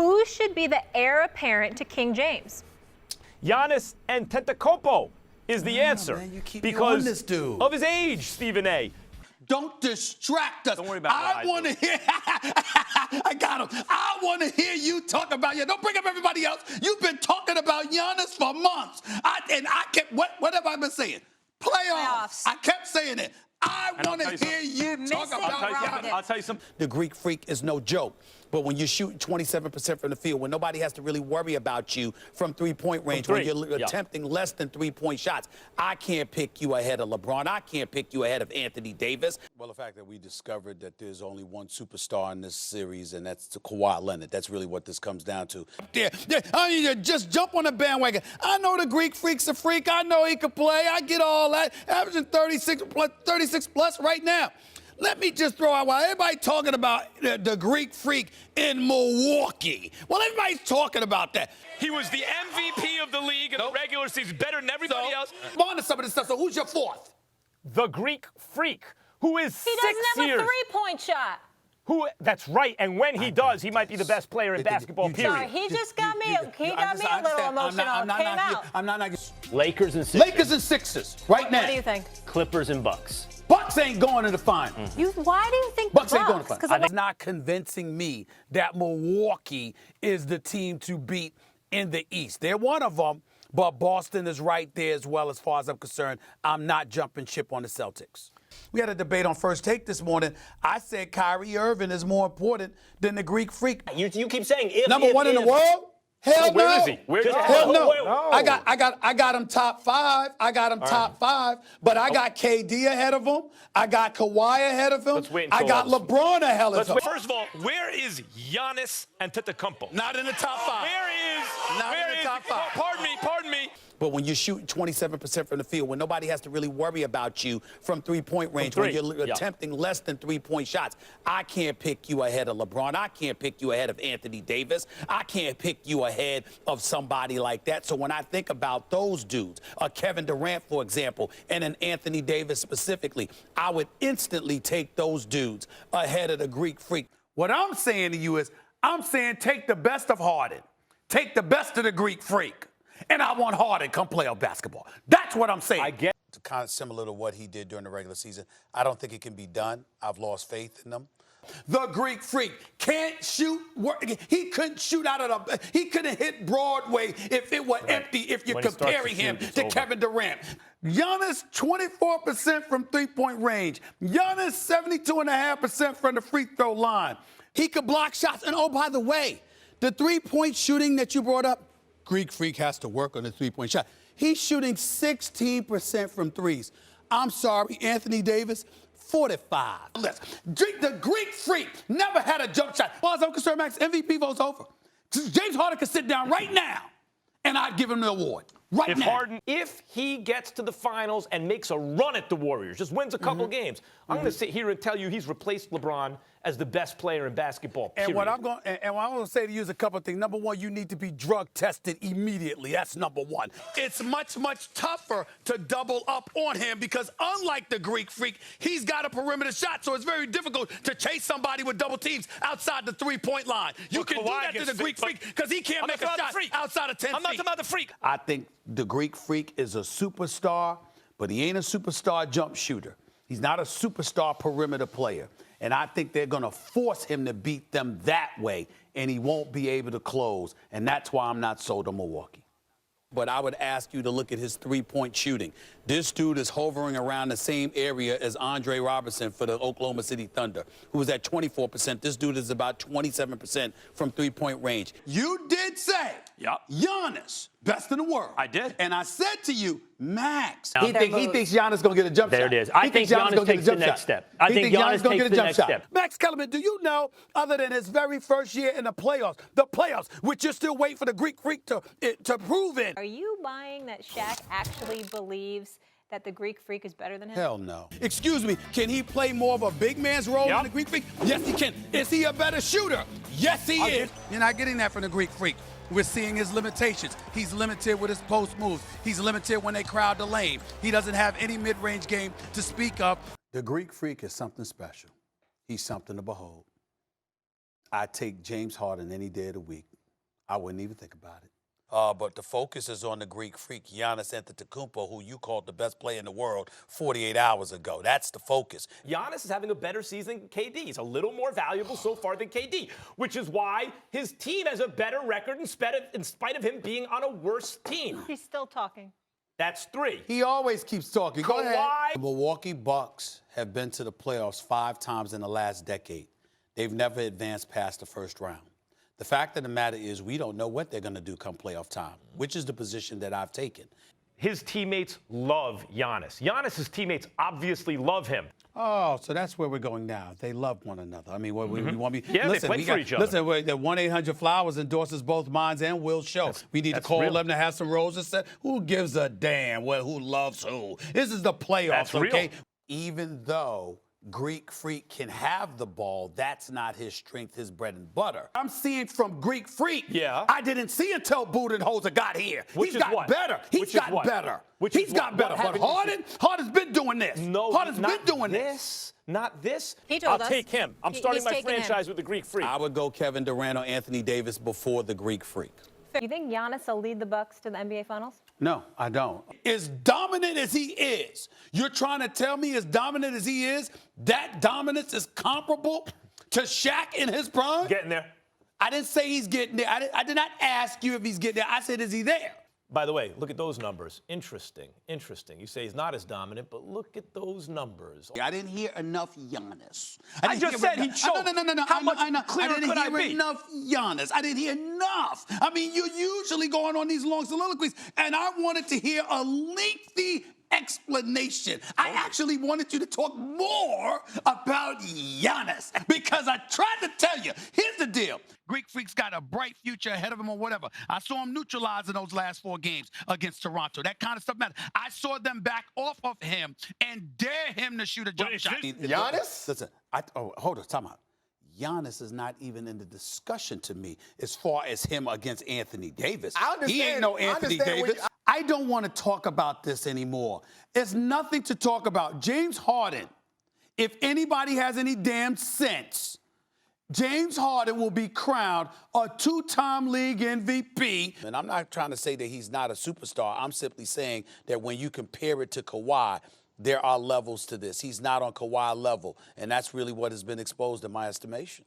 Who should be the heir apparent to King James? Giannis Antetokounmpo is the answer. Man, you keep because this dude. of his age, Stephen A. Don't distract us. Don't worry about I want to hear. I got him. I want to hear you talk about you. Don't bring up everybody else. You've been talking about Giannis for months. I kept. What have I been saying? Playoffs. I kept saying it. I want to hear you talk about Giannis. I'll tell you something. The Greek Freak is no joke. But when you shoot 27% from the field, when nobody has to really worry about you from three-point range, when you're attempting less than three-point shots, I can't pick you ahead of LeBron. I can't pick you ahead of Anthony Davis. Well, the fact that we discovered that there's only one superstar in this series, and that's Kawhi Leonard. That's really what this comes down to. I mean, just jump on the bandwagon. I know the Greek Freak's a freak. I know he can play. I get all that. Averaging 36 plus right now. Let me just throw out, while everybody talking about the Greek Freak in Milwaukee. Well, everybody's talking about that. He was the MVP of the league in the regular season, better than everybody else. I'm on to some of this stuff, so who's your fourth? The Greek Freak, who is 6 years. He doesn't have a three-point shot. That's right, and when he does, he might be the best player in basketball, period. Sorry, he just got me, got me a little emotional. I'm not Lakers and Sixers. Lakers and Sixers, right now. What do you think? Clippers and Bucks. Bucks ain't going to the final. Why do you think Bucks the ain't going to the Bucks? final? It's not convincing me that Milwaukee is the team to beat in the East. They're one of them, but Boston is right there as well as far as I'm concerned. I'm not jumping ship on the Celtics. We had a debate on First Take this morning. I said Kyrie Irving is more important than the Greek Freak. You keep saying if. Number one in the world? Hell no. Where is he? Hell no. I got him top five. Top five. But I got KD ahead of him. I got Kawhi ahead of him. I got LeBron ahead of him. First of all, where is Giannis Antetokounmpo? Not in the top five. Not in the top five. Pardon me. But when you shoot 27% from the field, when nobody has to really worry about you from three-point range, when you're attempting less than three-point shots, I can't pick you ahead of LeBron. I can't pick you ahead of Anthony Davis. I can't pick you ahead of somebody like that. So when I think about those dudes, Kevin Durant, for example, and an Anthony Davis specifically, I would instantly take those dudes ahead of the Greek Freak. What I'm saying to you is, I'm saying take the best of Harden. Take the best of the Greek Freak. And I want Harden to come play on basketball. That's what I'm saying. I get it's kind of similar to what he did during the regular season. I don't think it can be done. I've lost faith in them. The Greek Freak can't shoot. He couldn't shoot out of the. He couldn't hit Broadway if it were empty. If you're comparing him to Kevin Durant. Giannis 24% from three-point range. Giannis 72.5% from the free throw line. He could block shots. And oh, by the way, the three-point shooting that you brought up. Greek Freak has to work on the three-point shot. He's shooting 16% from threes. I'm sorry, Anthony Davis, 45. The Greek Freak never had a jump shot. As far as I'm concerned, Max, MVP vote's over. James Harden could sit down right now, and I'd give him the award. Right now. If he gets to the finals and makes a run at the Warriors, just wins a couple games, I'm going to sit here and tell you he's replaced LeBron as the best player in basketball, period. And what I'm going to say to you is a couple of things. Number one, you need to be drug tested immediately. That's number one. It's much, much tougher to double up on him because unlike the Greek Freak, he's got a perimeter shot, so it's very difficult to chase somebody with double teams outside the three-point line. You can do that to the Greek Freak because he can't make a shot outside of 10 feet. I'm not talking about the Freak. I think the Greek Freak is a superstar, but he ain't a superstar jump shooter. He's not a superstar perimeter player. And I think they're going to force him to beat them that way, and he won't be able to close. And that's why I'm not sold on Milwaukee. But I would ask you to look at his three-point shooting. This dude is hovering around the same area as Andre Robertson for the Oklahoma City Thunder, who was at 24%. This dude is about 27% from three-point range. You did say Giannis, best in the world. I did. And I said to you, Max, he thinks Giannis is going to get a jump shot. There it is. I think Giannis takes the next step. I think Giannis takes the next step. Max Kellerman, do you know, other than his very first year in the playoffs, which you're still waiting for the Greek Freak to prove it? Are you buying that Shaq actually believes that the Greek Freak is better than him? Hell no. Excuse me, can he play more of a big man's role than the Greek Freak? Yes, he can. Is he a better shooter? Yes, he is. You're not getting that from the Greek Freak. We're seeing his limitations. He's limited with his post moves. He's limited when they crowd the lane. He doesn't have any mid-range game to speak of. The Greek Freak is something special. He's something to behold. I take James Harden any day of the week. I wouldn't even think about it. But the focus is on the Greek freak, Giannis Antetokounmpo, who you called the best player in the world 48 hours ago. That's the focus. Giannis is having a better season than KD. He's a little more valuable so far than KD, which is why his team has a better record in spite of him being on a worse team. He's still talking. That's 3. He always keeps talking. Go ahead. Kawhi. The Milwaukee Bucks have been to the playoffs 5 times in the last decade. They've never advanced past the first round. The fact of the matter is we don't know what they're going to do come playoff time, which is the position that I've taken. His teammates love Giannis. Giannis's teammates obviously love him. Oh, so that's where we're going now. They love one another. I mean, what we want me? Yeah, listen, they play for each other. Listen, the 1-800-Flowers endorses both mine and Will's show. We need to call them to have some roses set. Who gives a damn? Well, who loves who? This is the playoffs, That's okay? real. Even though Greek Freak can have the ball, that's not his strength, his bread and butter. I'm seeing from Greek Freak. Yeah. I didn't see until Budenholzer got here. Which He's is got what? better. Which He's is got what? better. Which He's is got what? better. What But happened? Harden's been doing this. No, Harden's not been doing this. Not this. He told I'll us. take him. I'm He's starting my taking him. franchise with the Greek Freak. I would go Kevin Durant or Anthony Davis before the Greek freak. You think Giannis will lead the Bucks to the NBA Finals? No, I don't. As dominant as he is, you're trying to tell me as dominant as he is, that dominance is comparable to Shaq in his prime? Getting there. I didn't say he's getting there. I did not ask you if he's getting there. I said, is he there? By the way, look at those numbers. Interesting. You say he's not as dominant, but look at those numbers. I didn't hear enough Giannis. I just said he choked. No. How much clearer I didn't could I hear be? enough Giannis. I didn't hear enough. I mean, you're usually going on these long soliloquies, and I wanted to hear a lengthy explanation. I actually wanted you to talk more about Giannis because I tried to tell you. Here's the deal. Greek Freak's got a bright future ahead of him or whatever. I saw him neutralize in those last 4 games against Toronto. That kind of stuff matters. I saw them back off of him and dare him to shoot a jump shot. Giannis? Listen, hold on, time out. Giannis is not even in the discussion to me as far as him against Anthony Davis. I understand. He ain't no I Anthony understand Davis. I don't want to talk about this anymore. There's nothing to talk about. James Harden, if anybody has any damn sense, James Harden will be crowned a 2-time league MVP. And I'm not trying to say that he's not a superstar. I'm simply saying that when you compare it to Kawhi, there are levels to this. He's not on Kawhi level, and that's really what has been exposed in my estimation.